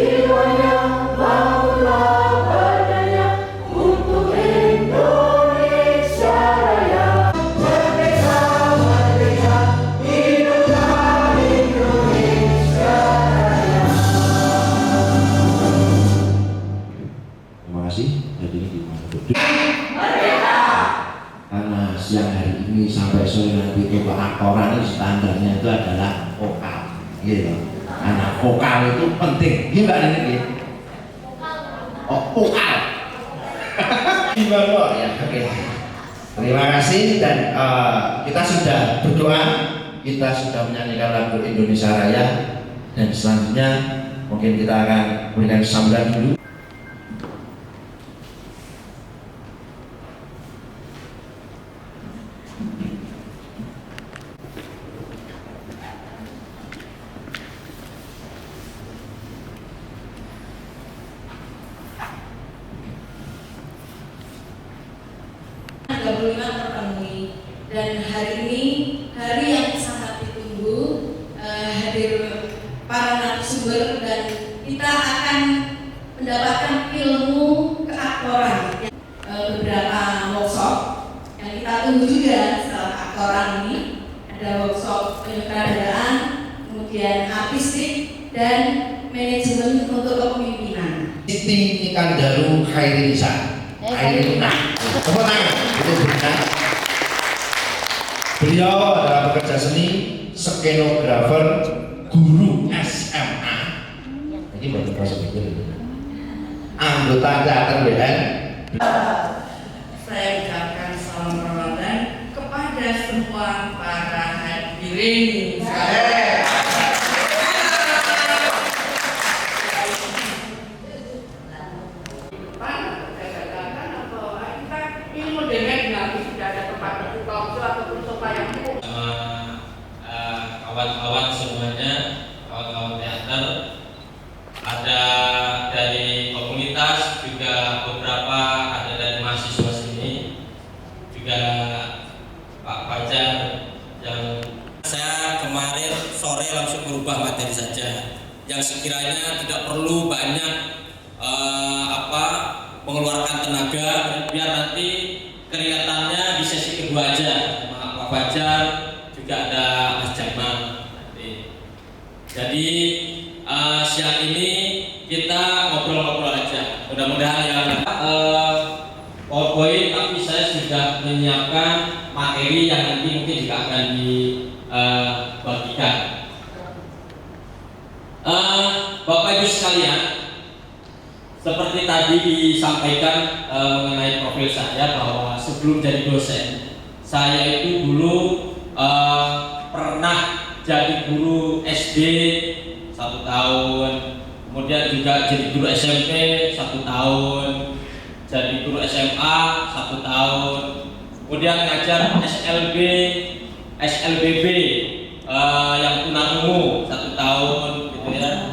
jiwanya, bangunlah badannya untuk Indonesia Raya. Merdeka, merdeka, hiduplah Indonesia Raya. Terima kasih. Jadi gimana? Karena siang hari ini sampai sore nanti itu aktoran itu standarnya itu adalah vokal, gitu. Karena vokal itu penting, gimana ini? Oh, vokal. Gimana ya? Oke. Terima kasih dan kita sudah berdoa, kita sudah menyanyikan lagu Indonesia Raya dan selanjutnya mungkin kita akan berikan sambutan dulu. Terpenuhi dan hari ini hari yang sangat ditunggu, hadir para narasumber dan kita akan mendapatkan ilmu keaktoran, beberapa workshop yang kita tunggu juga setelah keaktoran ini. Ada workshop penyutradaraan, kemudian artistik dan manajemen untuk kepemimpinan. Siti Ikandaru Khairinisa. Tepuk tangan. Itu benar. Beliau adalah pekerja seni, skenografer, guru SMA. Ini baru proses itu. Anggota teater BN. Saya ucapkan salam Ramadan kepada semua para hadirin. Kawan-kawan semuanya, kawan-kawan teater, ada dari komunitas juga beberapa, ada dari mahasiswa sini juga Pak Fajar yang saya kemarin sore langsung merubah materi saja yang sekiranya tidak perlu banyak mengeluarkan tenaga biar nanti kelihatannya di sesi kedua aja. Pak Fajar juga ada Mas Jamal. Jadi siang ini kita ngobrol-ngobrol aja. Mudah-mudahan ya PowerPoint, tapi saya sudah menyiapkan materi yang nanti mungkin juga akan dibagikan. Bapak Ibu sekalian, seperti tadi disampaikan mengenai profil saya bahwa sebelum jadi dosen, saya itu dulu pernah jadi guru SD 1 tahun, kemudian juga jadi guru SMP 1 tahun, jadi guru SMA 1 tahun, kemudian ngajar SLBB yang tunarungu 1 tahun, gitu ya.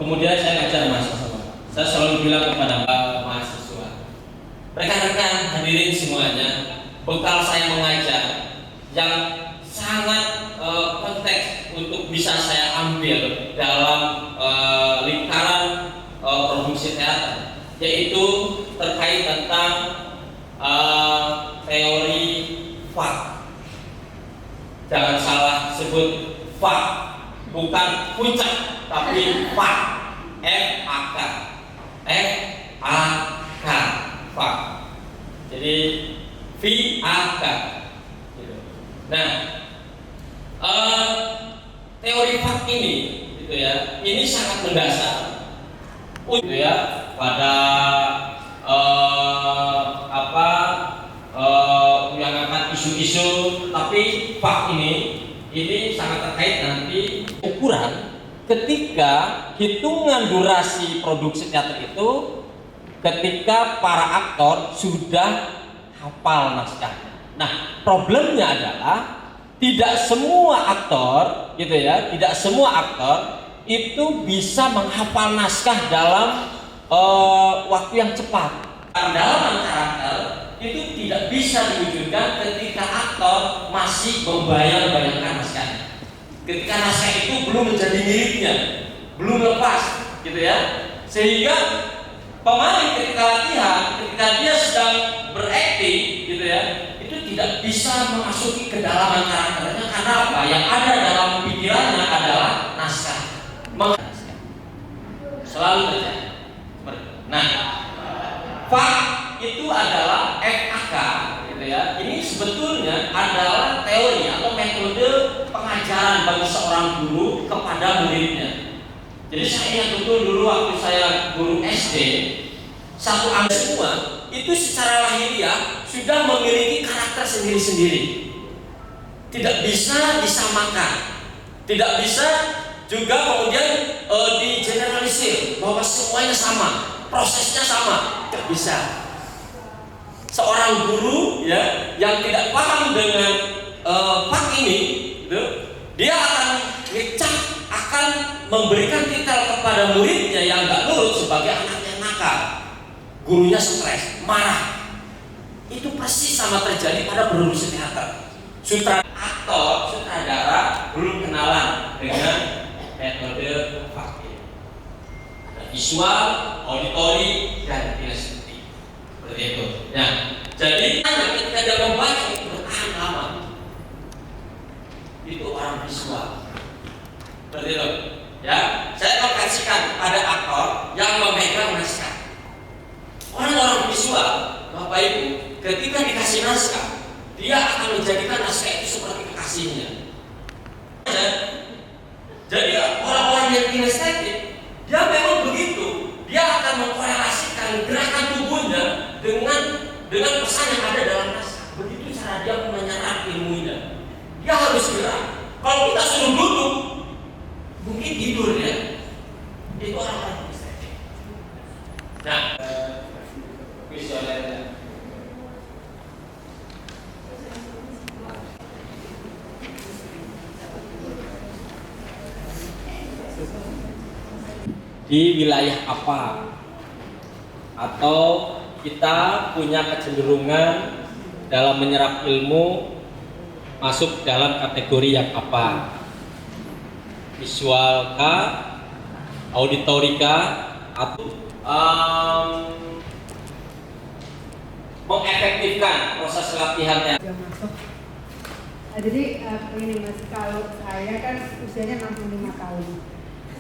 Kemudian saya ngajar mahasiswa. Saya selalu bilang kepada mahasiswa, rekan-rekan hadirin semuanya, bekal saya mengajar yang sangat konteks untuk bisa saya ambil dalam lingkaran produksi teater, yaitu terkait tentang teori fak. Jangan salah sebut fak, bukan puncak, tapi fak, F-A-K, F-A-K, fak. Jadi V-A-K. Nah, teori fak ini, gitu ya, ini sangat mendasar, gitu ya, pada yang akan isu-isu. Tapi fak ini sangat terkait nanti ukuran ketika hitungan durasi produksi teater itu, ketika para aktor sudah hafal naskahnya. Nah, problemnya adalah tidak semua aktor, gitu ya, tidak semua aktor itu bisa menghafal naskah dalam waktu yang cepat. Pendalaman karakter itu tidak bisa diwujudkan ketika aktor masih membayang-bayangkan naskahnya. Ketika naskah itu belum menjadi miliknya, belum lepas, gitu ya. Sehingga pemain ketika latihan, ketika dia sedang berakting gitu ya, itu tidak bisa memasuki kedalaman karakternya karena apa? Yang ada dalam pikirannya adalah naskah. Selalu terjadi. Nah, FAK itu adalah FAK gitu ya. Ini sebetulnya adalah teori atau metode pengajaran bagi seorang guru kepada muridnya. Jadi saya ingat betul dulu waktu saya guru SD, satu angka semua itu secara lahiriah sudah memiliki karakter sendiri-sendiri. Tidak bisa disamakan, tidak bisa juga kemudian digeneralisir bahwa semuanya sama, prosesnya sama, tidak bisa. Seorang guru ya yang tidak paham dengan FAK ini, gitu, dia akan ngecap, akan memberikan titel kepada muridnya yang nggak nurut sebagai anak yang nakal. Gurunya stres, marah. Itu persis sama terjadi pada produksi teater. Aktor, sutradara belum kenalan dengan metode FAK. Ada visual, auditori, dan kinestetik. Seperti itu. Nah, jadi ketika dia membaca itu bertahan lama. Itu orang visual. Seperti itu. Ya, saya konversikan pada aktor yang memegang naskah. Orang-orang visual, Bapak Ibu, ketika dikasih naskah, dia akan menjadikan naskah itu seperti kekasihnya. Jadi orang-orang yang kinestetik, dia memang begitu. Dia akan mengkorelasikan gerakan tubuhnya dengan pesan yang ada dalam naskah. Begitu cara dia menyerap ilmunya. Dia harus gerak. Kalau kita suruh duduk, mungkin tidur ya. Itu orang-orang kinestetik. Nah, visioner. Di wilayah apa, atau kita punya kecenderungan dalam menyerap ilmu masuk dalam kategori yang apa? Visual kah, auditori kah, atau mengefektifkan proses latihannya? Nah, jadi ini Mas, kalau saya kan usianya 65 tahun,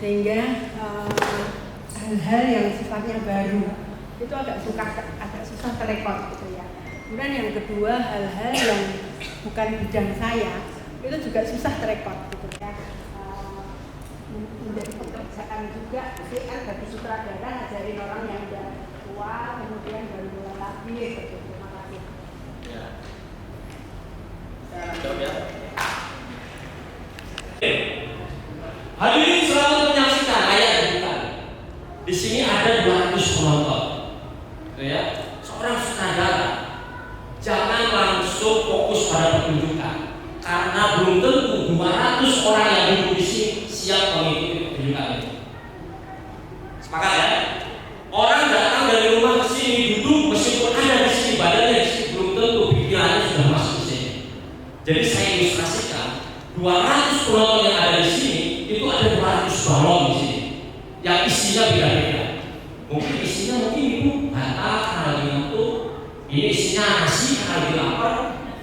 sehingga hal-hal yang sifatnya baru itu agak susah terekod gitu ya. Kemudian yang kedua, hal-hal yang bukan bidang saya itu juga susah terekod gitu ya. Menjadi pekerjaan juga PR bagi sutradara, ngajarin orang yang udah tua kemudian baru mulai lagi gitu. Terima kasih. Ya. Hadirin selalu menyaksikan layar digital. Di sini ada 200 penonton. Gitu ya. Seorang sutradara jangan langsung fokus pada pertunjukan, karena belum tentu 200 orang yang duduk di sini siap mengikuti pertunjukan itu. Sepakat ya? Orang datang dari rumah ke sini duduk, meskipun ada di sini badannya di sini, belum tentu pikirannya sudah masuk ke sini. Jadi saya ilustrasikan 200 penonton yang ada di sini itu ada 200 balon di sini yang isinya beda-beda. Mungkin isinya ibu batal karena lagi ngantuk, ini isinya nasi karena lagi lapar,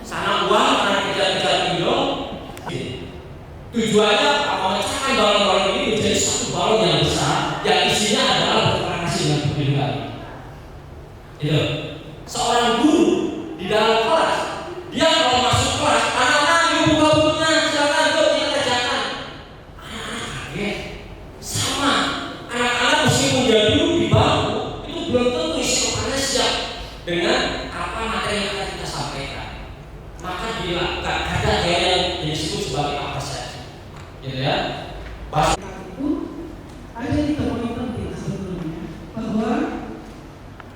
sana uang karena kejar-kejar pinjol. Tujuannya memecahkan balon-balon ini menjadi satu balon yang besar yang isinya adalah berinteraksi dengan pendidikan. Itu seorang guru di dalam kelas, dia kalau masuk kelas, anak-anak yuk buka bukunya, silakan yuk kita kerjakan. Anak-anak kaget. Sama, anak-anak meskipun dia duduk di bangku, itu belum tentu isi kepalanya siap dengan apa materi yang akan kita sampaikan. Maka dilakukan ada yang disebut sebagai apresiasi, gitu ya. Ada 3 poin penting sebetulnya, bahwa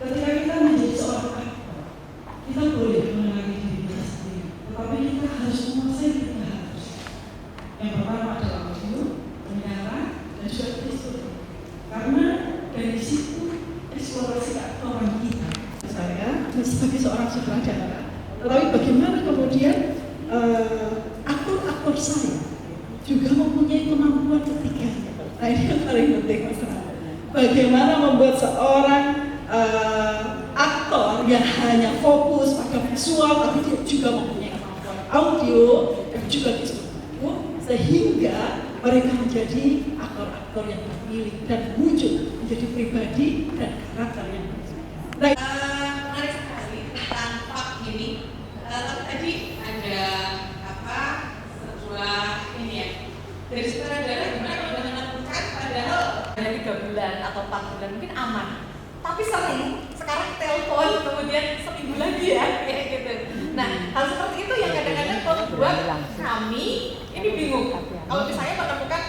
ketika kita menjadi seorang aktor, kita boleh mengenali diri kita sendiri, tetapi kita harus menguasai 3 hal tersebut. Yang pertama adalah audio, menyala, dan juga visual. Karena dari situ eksplorasi keaktoran kita. Saya sebagai seorang sutradara, tetapi bagaimana kemudian aktor-aktor saya juga mempunyai kemampuan ketiganya. Nah, ini yang paling penting, Mas. bagaimana membuat seorang aktor yang hanya fokus pada visual tapi dia juga mempunyai kemampuan audio dan juga visual audio, sehingga mereka menjadi aktor-aktor yang terpilih dan muncul menjadi pribadi dan karakter yang berbeda. Menarik sekali tentang pak ini. Tapi tadi ada sebuah ini ya dari sutradara gimana kalau menentukan padahal ada 3 bulan atau 4 bulan mungkin aman. Tapi sering sekarang telepon kemudian seminggu lagi ya kayak gitu. Nah hal seperti itu yang kadang-kadang membuat kami ini bingung. Kalau misalnya menemukan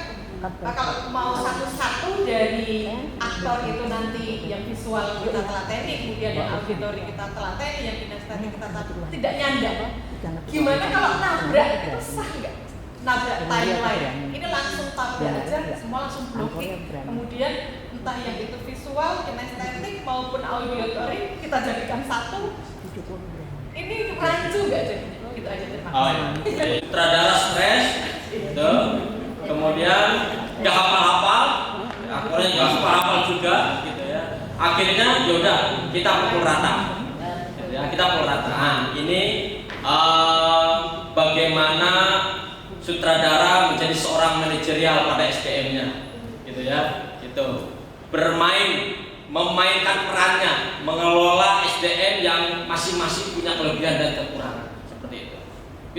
kalau mau satu-satu dari aktor itu nanti yang visual kita telateni, kemudian yang auditori kita telateni, yang kinestetik kita telateni, tidak nyandar. Gimana kalau nabrak itu sah nggak? Nabrak timeline, ini langsung tabrak aja, semua langsung blocking. Kemudian entah yang itu visual, kinestetik maupun auditory kita jadikan satu. Ini rancu nggak jadi? Gitu aja, terima kasih. Sutradara stres, gitu. Kemudian nggak hafal-hafal, aktornya nggak hafal-hafal juga, gitu ya. Akhirnya yaudah kita pukul rata, gitu ya. Kita pukul rata. Nah, ini bagaimana sutradara menjadi seorang manajerial pada SDM-nya, gitu ya. Gitu. Memainkan perannya, mengelola SDM yang masing-masing punya kelebihan dan kekurangan, seperti itu.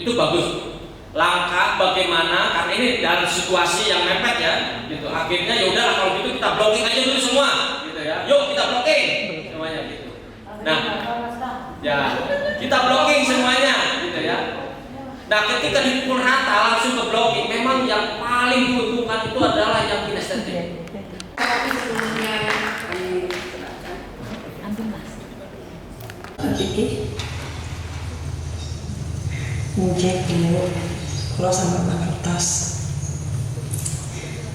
Itu bagus. Langkah bagaimana, karena ini dalam situasi yang mepet ya, gitu. Akhirnya yaudah kalau gitu kita blocking aja dulu semua, gitu ya. Yuk kita blocking semuanya, gitu. Nah, ya kita blocking semuanya, gitu ya. Nah, ketika dipukul rata langsung ke blocking, memang yang paling diuntungkan itu adalah yang kinestetik. Tapi sebelumnya ngecek dulu kalau sama Pak Kertas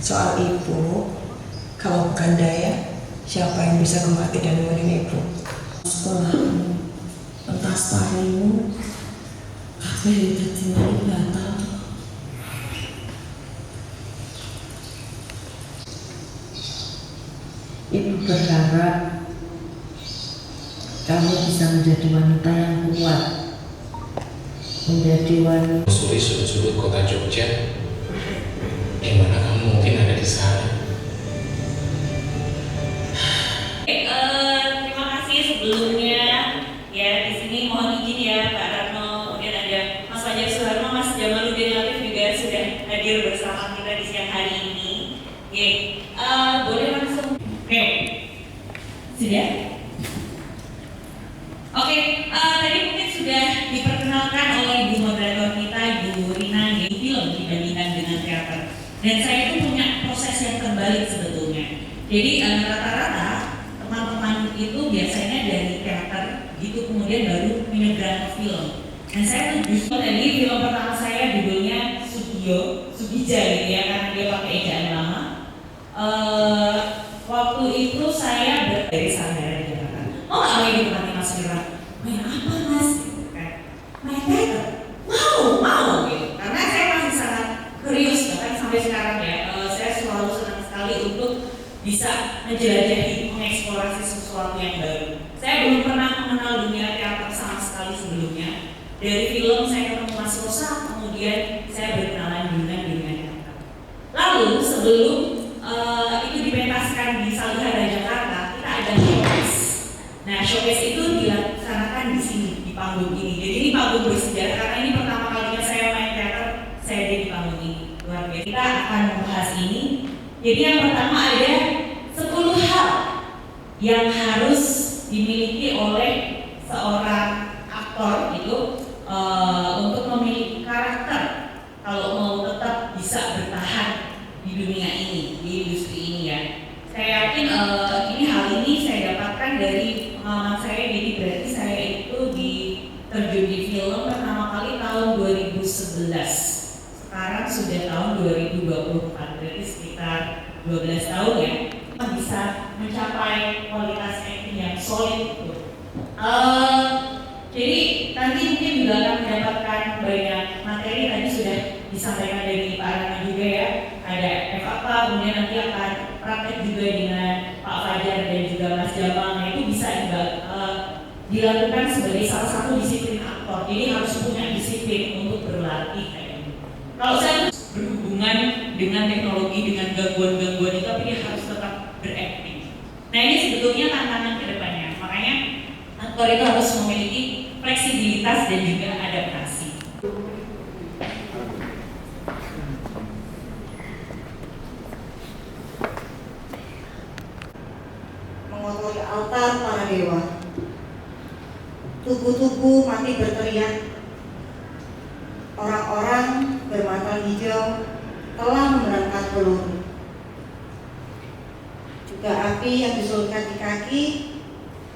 soal ibu, kalau bukan Daya siapa yang bisa kembali dan nemenin ibu? Sekolahmu, pentas tarimu, apa yang tertinggal batal. Ibu berharap kamu bisa menjadi wanita yang kuat, menjadi wanita. Suri sudut-sudut kota Jogja, gimana kamu mungkin ada di sana? Terima kasih sebelumnya ya, di sini mohon izin ya Pak Ratno, kemudian ada Mas Fajar Suharno, Mas Jamaluddin Latif juga sudah hadir bersama kita di siang hari ini. Oke, boleh langsung. Oke, sudah. Oke, tadi mungkin sudah diperkenalkan oleh Ibu moderator kita, Ibu Rina, di film dibandingkan dengan teater. Dan saya itu punya proses yang terbalik sebetulnya. Jadi rata-rata teman-teman itu biasanya dari teater gitu, kemudian baru menyeberang ke film. Dan saya tuh justru tadi film pertama saya judulnya Sugija gitu ya, karena dia pakai ejaan lama. Waktu itu saya dari Sandara di Jakarta. Mau nggak main di tempatnya Mas Firman? Main apa Mas? Main teater? Mau gitu. Karena saya masih sangat curious bahkan sampai sekarang ya. Saya selalu senang sekali untuk bisa menjelajahi, mengeksplorasi sesuatu yang baru. Saya belum pernah mengenal dunia teater sama sekali sebelumnya. Dari film saya ketemu Mas Rosa, kemudian saya berkenalan dengan dunia teater. Lalu sebelum itu dipentaskan di Salihara Jakarta, kita ada showcase. Nah, showcase itu dilaksanakan di sini, di panggung ini. Jadi ini panggung bersejarah karena ini pertama kalinya saya main teater, saya ada di panggung ini. Luar biasa. Kita akan membahas ini. Jadi yang pertama ada 10 hal yang harus dimiliki oleh seorang aktor itu untuk memiliki karakter kalau mau tetap bisa bertahan di dunia ini, di industri ini ya. Saya yakin ini hal ini saya dapatkan dari pengalaman saya. Jadi berarti saya itu terjun di film pertama kali tahun 2011. Sekarang sudah tahun 2024, berarti sekitar 12 tahun ya. Kita bisa mencapai kualitas acting yang solid itu. Jadi nanti mungkin juga akan mendapatkan banyak materi, tadi sudah disampaikan dari Pak Rana juga ya. Ada FAK, kemudian nanti akan praktek juga dengan Pak dilakukan sebagai salah satu disiplin aktor. Jadi harus punya disiplin untuk berlatih kayak gitu. Kalau saya berhubungan dengan teknologi, dengan gangguan-gangguan itu, tapi dia harus tetap berakting. Nah ini sebetulnya tantangan kedepannya. Makanya aktor itu harus memiliki fleksibilitas dan juga adaptasi. Mengotori altar para dewa. Tugu-tugu mati berteriak. Orang-orang bermata hijau telah menerangkan peluru. Juga api yang disulurkan di kaki,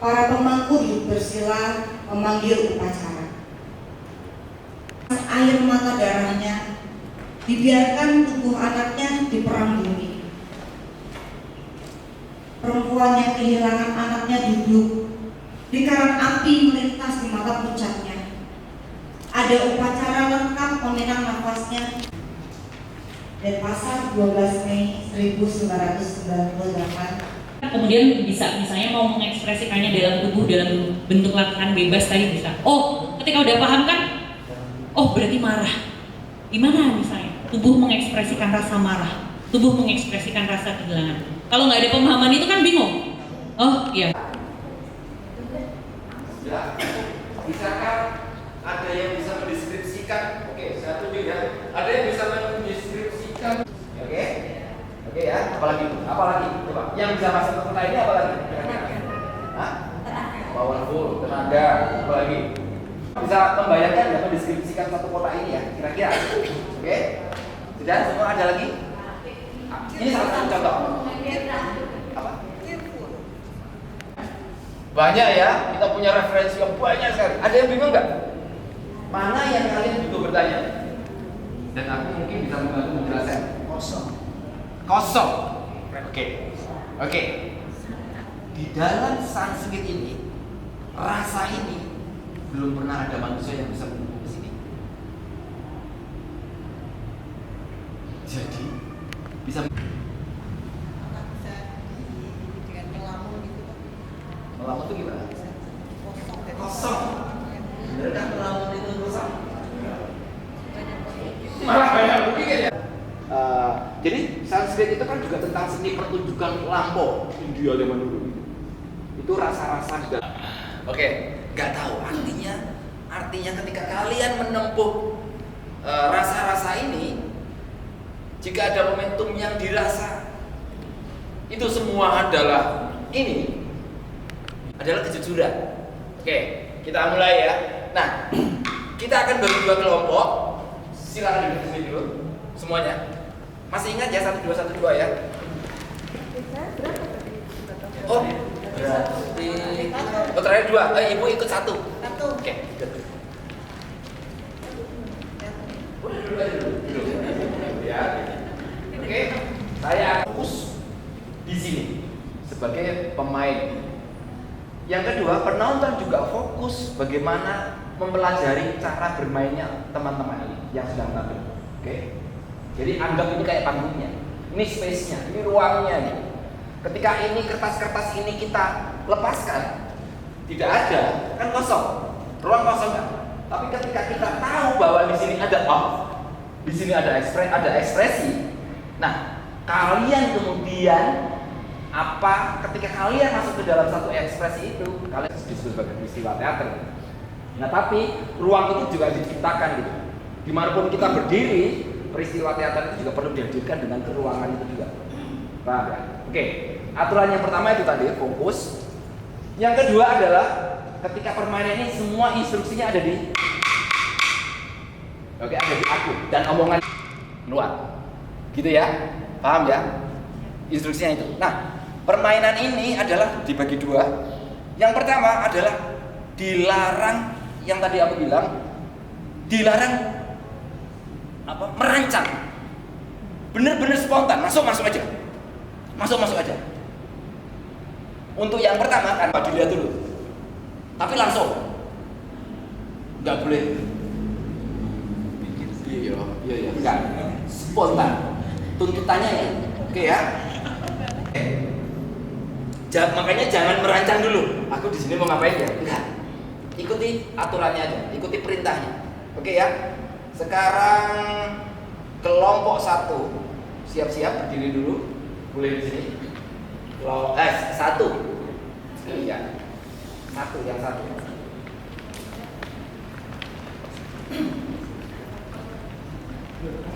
para pemangku duduk bersila memanggil upacara. Air mata darahnya dibiarkan tubuh anaknya di perang bumi. Perempuan yang kehilangan anaknya duduk di karang api melintas di mata puncaknya. Ada upacara lengkap meminang nafasnya. Dan pasar 12 Mei 1998. Kemudian bisa misalnya mau mengekspresikannya dalam tubuh dalam bentuk latihan bebas tadi bisa. Oh, ketika udah paham kan? Oh, berarti marah. Gimana misalnya? Tubuh mengekspresikan rasa marah, tubuh mengekspresikan rasa kehilangan. Kalau nggak ada pemahaman itu kan bingung. Oh, iya. Ya, misalkan ada yang bisa mendeskripsikan, oke, saya tunjuk ya. Ada yang bisa mendeskripsikan, oke ya. Apalagi, coba. Yang bisa masuk ke kota ini apalagi? Hah? Powerful, tenaga, apalagi? Bisa membayangkan ya, mendeskripsikan satu kota ini ya, kira-kira. Oke? Sudah, semua ada lagi? Ini salah satu contoh. Apa? Banyak ya, kita punya referensi yang banyak sekali. Ada yang bingung nggak? Mana yang kalian juga bertanya? Dan aku mungkin bisa membantu menjelaskan. Kosong. Oke. Di dalam Sanskrit ini, rasa ini belum pernah ada manusia yang bisa menemukan di sini. Jadi bisa melamun itu gimana? Kosong. Bener kan melamun itu kosong? Malah banyak mungkin ya. Jadi Sanskrit itu kan juga tentang seni pertunjukan lampau India zaman dulu. Itu rasa-rasa juga. Oke, nggak tahu artinya ketika kalian menempuh rasa-rasa ini, jika ada momentum yang dirasa, itu semua adalah kejujuran. Oke, kita mulai ya. Nah, kita akan bagi dua kelompok. Silakan duduk sini dulu semuanya. Masih ingat ya 1 2 1 2 ya? Oh, berarti terakhir 2. Ibu ikut 1. Oke. Ya. Oke, saya fokus di sini sebagai pemain. Yang kedua, penonton juga fokus bagaimana mempelajari cara bermainnya teman-teman yang sedang tampil. Oke. Jadi anggap ini kayak panggungnya. Ini space-nya, ini ruangnya nih. Ketika ini kertas-kertas ini kita lepaskan, tidak ada, kan kosong. Ruang kosong kan? Tapi ketika kita tahu bahwa di sini ada di sini ada ekspresi. Nah, kalian kemudian ketika kalian masuk ke dalam satu ekspresi itu, kalian disebut sebagai peristiwa teater. Nah, tapi ruang itu juga diciptakan gitu. Dimanapun kita berdiri, peristiwa teater itu juga perlu dihadirkan dengan keruangan itu juga. Paham ya? Oke. Aturan yang pertama itu tadi fokus. Yang kedua adalah ketika permainan ini semua instruksinya ada di aku dan omongan luar. Gitu ya? Paham ya? Instruksinya itu. Nah, permainan ini adalah dibagi dua. Yang pertama adalah dilarang, yang tadi aku bilang, dilarang merancang. Bener-bener spontan, masuk aja. Masuk aja. Untuk yang pertama kan dilihat dulu. Tapi langsung. Enggak boleh. Iya. Enggak. Spontan. Tuntutannya ya. Oke ya. Makanya jangan merancang dulu. Aku di sini mau ngapain ya? Enggak. ikuti aturannya aja, ikuti perintahnya. Oke ya. Sekarang kelompok 1 siap-siap berdiri dulu. Boleh di sini. Satu. Iya. Yang satu.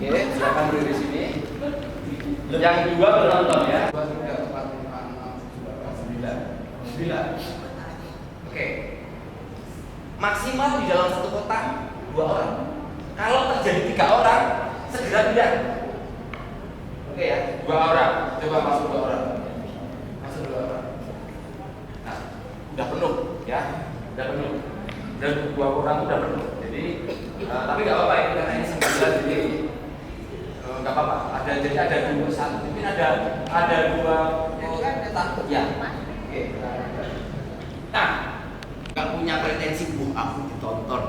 Oke, silakan berdiri di sini. Yang 2 penonton ya. 2, 3, 4, 5, 6, 9. Oke. Maksimal di dalam satu kotak 2 orang. Kalau terjadi 3 orang, segera pindah. Oke ya, 2 orang. Coba masuk 2 orang. Masuk 2 orang. Nah, udah penuh ya. Udah penuh. Dan 2 orang udah penuh. Jadi, tapi nggak apa-apa ya, karena ini 9 jadi nggak apa-apa. Ada 2 1. Mungkin ada 2 kotak ya. Oke. Nah, nggak punya pretensi, aku ditonton,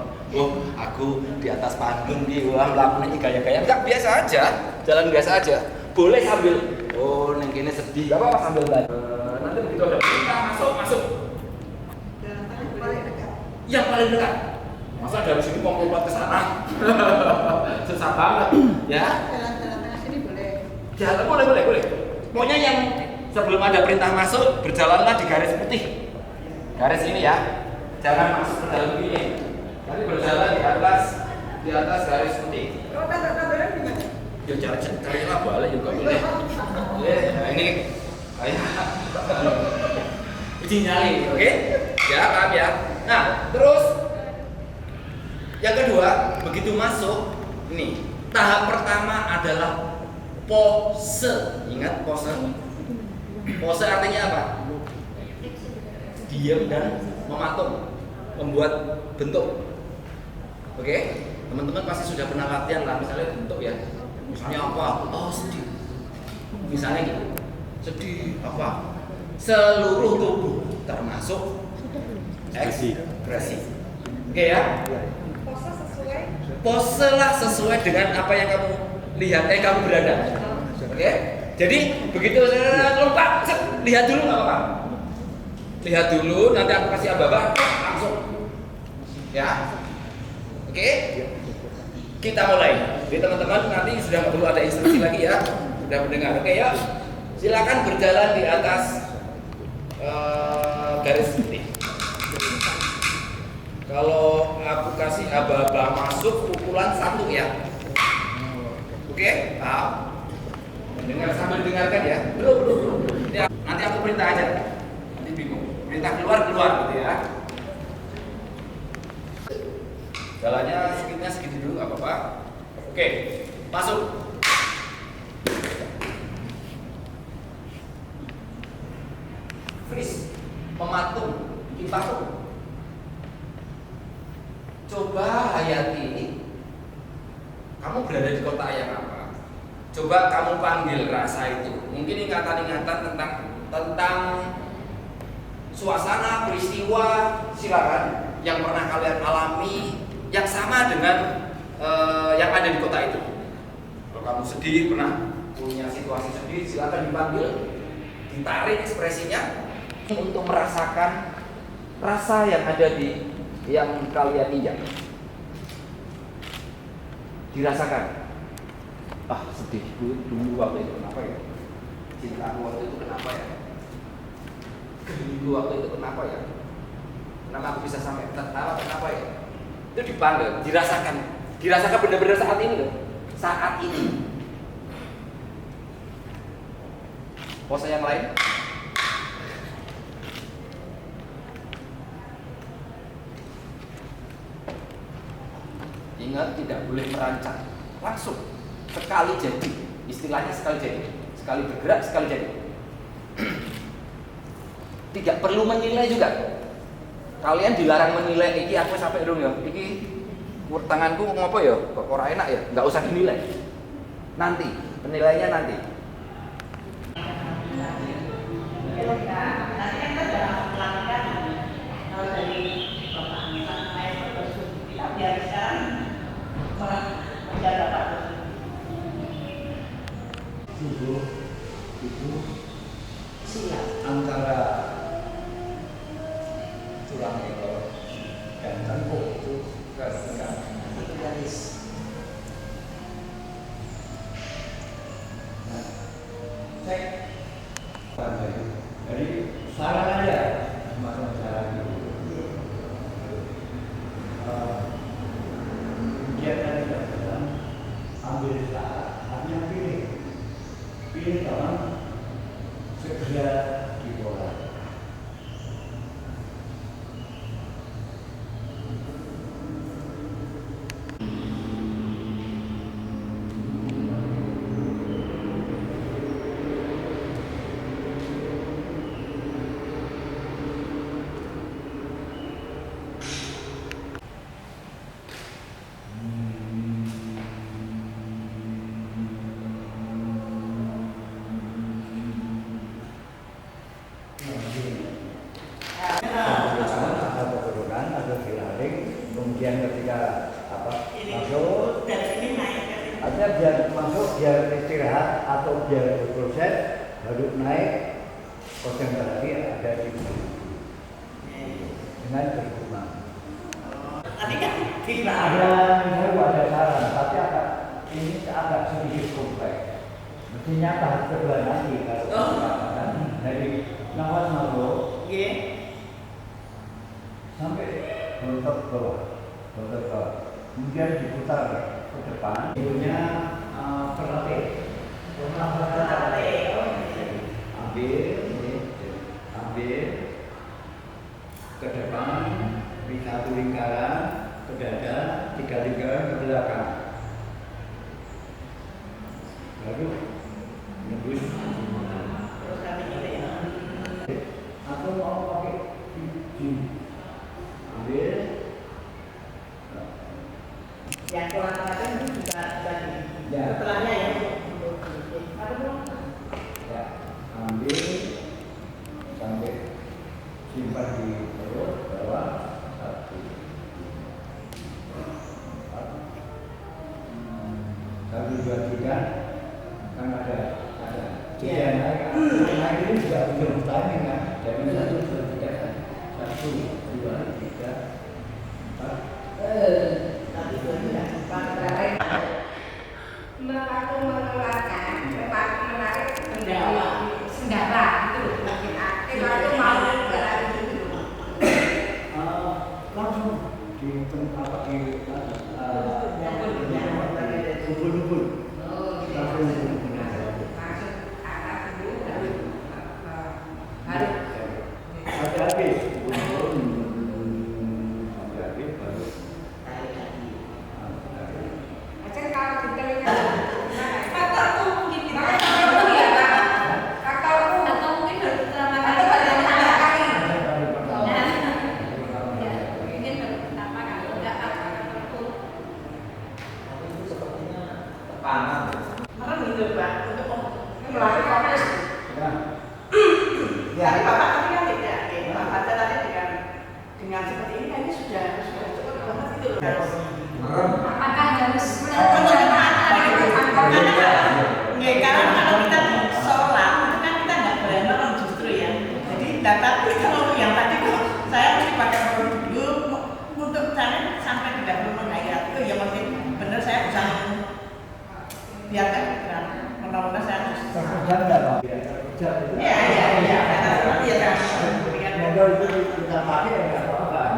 aku di atas panggung di melakukan ini gaya-gaya, nggak, biasa aja, jalan biasa aja. Boleh sambil, neng kini sedih, nggak apa-apa sambil nanti begitu ada perintah masuk. Yang paling dekat. Masa dari sini mau lompat ke sana? Susah banget, ya. Jalan-jalan sini boleh. Jalan boleh. Pokoknya yang sebelum ada perintah masuk, berjalanlah di garis putih. Garis ini ya. Jangan masuk ke dalam ini. Tapi berjalan di atas garis putih. Kalau tanda-tandanya gimana? Ya carilah balik juga boleh. Nah, ini uji nyali, oke? Ya, paham ya. Nah, terus yang kedua, begitu masuk, ini tahap pertama adalah pose. Ingat pose? Pose artinya apa? Diam dan mematung, membuat bentuk. Oke? Teman-teman pasti sudah pernah latihan lah, misalnya bentuk ya. Misalnya apa? Oh, sedih. Misalnya gitu. Sedih apa? Seluruh tubuh termasuk ekspresi. Oke ya? Pose lah sesuai dengan apa yang kamu lihat, kamu berada. Oke? Jadi begitu lompat, lihat dulu nggak apa-apa. Lihat dulu, nanti aku kasih aba-aba, langsung. Ya? Oke? Kita mulai. Jadi teman-teman nanti sudah nggak perlu ada instruksi lagi ya, sudah mendengar. Oke ya? Silakan berjalan di atas garis putih. Kalau aku kasih aba-aba masuk, pukulan 1 ya. Oke? Paham? Dengar sambil dengarkan ya. Belum. Ya, nanti aku perintah aja. Nanti bingung. Perintah keluar gitu ya. Jalannya speednya segitu dulu, nggak apa-apa. Oke, masuk. Freeze, mematung, bikin patung. Coba hayati, kamu berada di kota yang apa? Coba kamu panggil rasa itu. Mungkin ingatan-ingatan tentang suasana, peristiwa, silakan yang pernah kalian alami, yang sama dengan yang ada di kota itu. Kalau kamu sedih, pernah punya situasi sedih, silakan dipanggil, ditarik ekspresinya untuk merasakan rasa yang ada di yang kalian injak. Dirasakan. Sedihku dulu waktu itu kenapa ya? Cintaku waktu itu kenapa ya? Dulu waktu itu kenapa ya? Kenapa aku bisa sampai tertawa, kenapa ya? Itu dipanggil, dirasakan benar-benar saat ini loh. Saat ini. Pose yang lain? Ingat, tidak boleh merancang, langsung sekali jadi, istilahnya sekali jadi, sekali bergerak sekali jadi. Tidak perlu menilai juga. Kalian dilarang menilai, iki aku sampai dong ya, iki tanganku ngopo ya, kok ora enak ya, nggak usah dinilai. Nanti penilainya nanti. Ibu siap antara tulang ekor Jadi saran aja semacam saran itu. Dia tadi katakan ambil saat hanya pilih kawan segera ditolak. Kemudian ketika masuk, artinya biar masuk, biar istirahat atau biar berproses, baru naik konsentrasi ada di dengan berguna. Tapi kan ada saran, tapi ini agak sedikit kompleks. Mestinya tahap kedua nanti kalau katakan dari nafas masuk sampai bentuk bawah, kemudian diputar ke depan, hidungnya terlatih, ambil ke depan, satu lingkaran ke dada, 3 lingkaran ke belakang, baru nembus. Atau mau pakai ambil. yang kurang-kurang itu juga setelahnya ya ambil sampai simpan di perut bawah 1, 2, 3 kan ada jeda naik ini juga belum timing kan dari 1, 2, 3 kan 1, 2, 3, 4 Aku mengeluarkan, menarik sendawa itu makin aktif. Aku mau berlari dulu. Langsung di apa di kubur-kubur. Langsung atas dulu harus sampai habis. Sampai habis baru. Macam kalau ditelinga Tapi Bapak tadi kan tidak, Pak Baca tadi dengan seperti ini kan ini sudah cukup banget gitu loh. apakah harus Karena kalau kita di sholat itu kan kita nggak boleh merem justru ya. Jadi tapi kalau yang tadi kalau saya mesti pakai merem dulu untuk saya sampai tidak perlu menghayat itu ya penting benar saya bisa biarkan benar-benar saya harus. Iya. Modal itu kita pakai nggak apa-apa.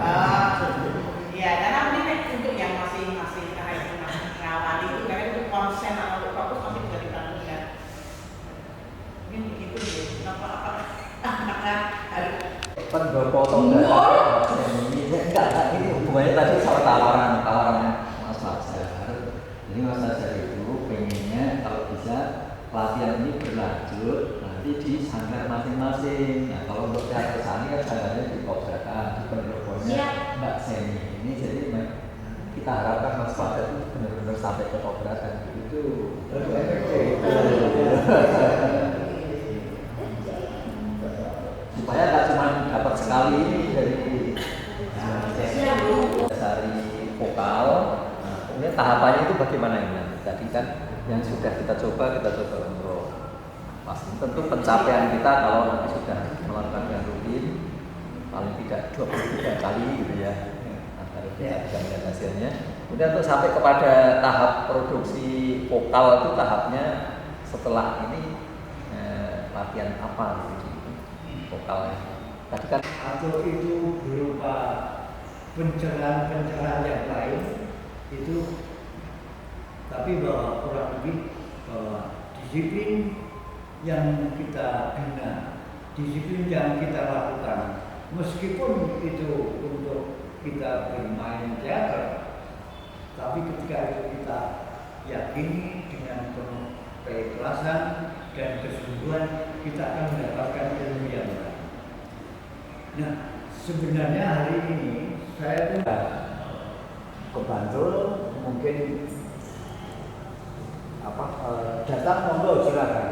Iya, karena ini untuk yang masih ngawali itu karena itu konsen atau untuk fokus nanti bisa diperhatikan. Mungkin begitu ya. Kenapa harus potong ini hubungannya tadi sama tawaran Mas Fajar. Jadi Mas Fajar itu pengennya kalau bisa pelatihan ini berlanjut nanti di sanggar masing-masing. Nah kalau untuk teater sani kan sanggarnya di Kobrakan, di pendoponya Mbak Seni ini, jadi kita harapkan Mas Fajar itu benar-benar sampai ke Kobrakan gitu. Supaya nggak cuma dapat sekali ini dari vokal. Nah, kemudian tahapannya itu bagaimana ini nanti? Tadi kan yang sudah kita coba untuk pasti tentu pencapaian kita kalau nanti sudah melakukan yang rutin paling tidak 23 kali gitu ya. Nah, baru kita bisa melihat hasilnya. Kemudian untuk sampai kepada tahap produksi vokal itu tahapnya setelah ini latihan apa gitu. vokalnya. Tadi kan atau itu berupa pencerahan yang lain itu, tapi bahwa kurang lebih bahwa disiplin yang kita bina, disiplin yang kita lakukan, meskipun itu untuk kita bermain teater, tapi ketika itu kita yakini dengan penuh keikhlasan dan kesungguhan, kita akan mendapatkan ilmu yang baik. Nah, sebenarnya hari ini saya pun ke Bantul, mungkin datang monggo silakan.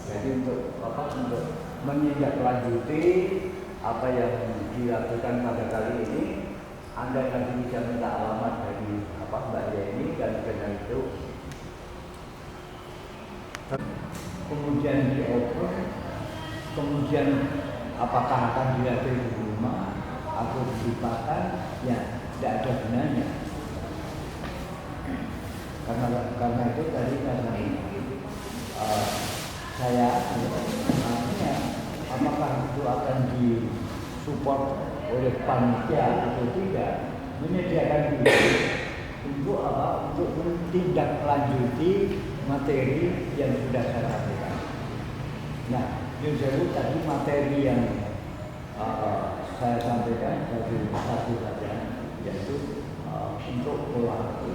Jadi untuk menindaklanjuti apa yang dilakukan pada kali ini, Anda nanti bisa minta alamat dari Mbak Yeni dan dengan itu kemudian dioper, kemudian apakah akan dilatih di rumah atau dilupakan, ya tidak ada gunanya. Karena itu tadi saya artinya apakah itu akan disupport oleh panitia atau tidak, menyediakan diri untuk untuk menindaklanjuti materi yang sudah saya sampaikan. Nah, Yunus tadi materi yang saya sampaikan dari satu saja, yaitu untuk olahraga.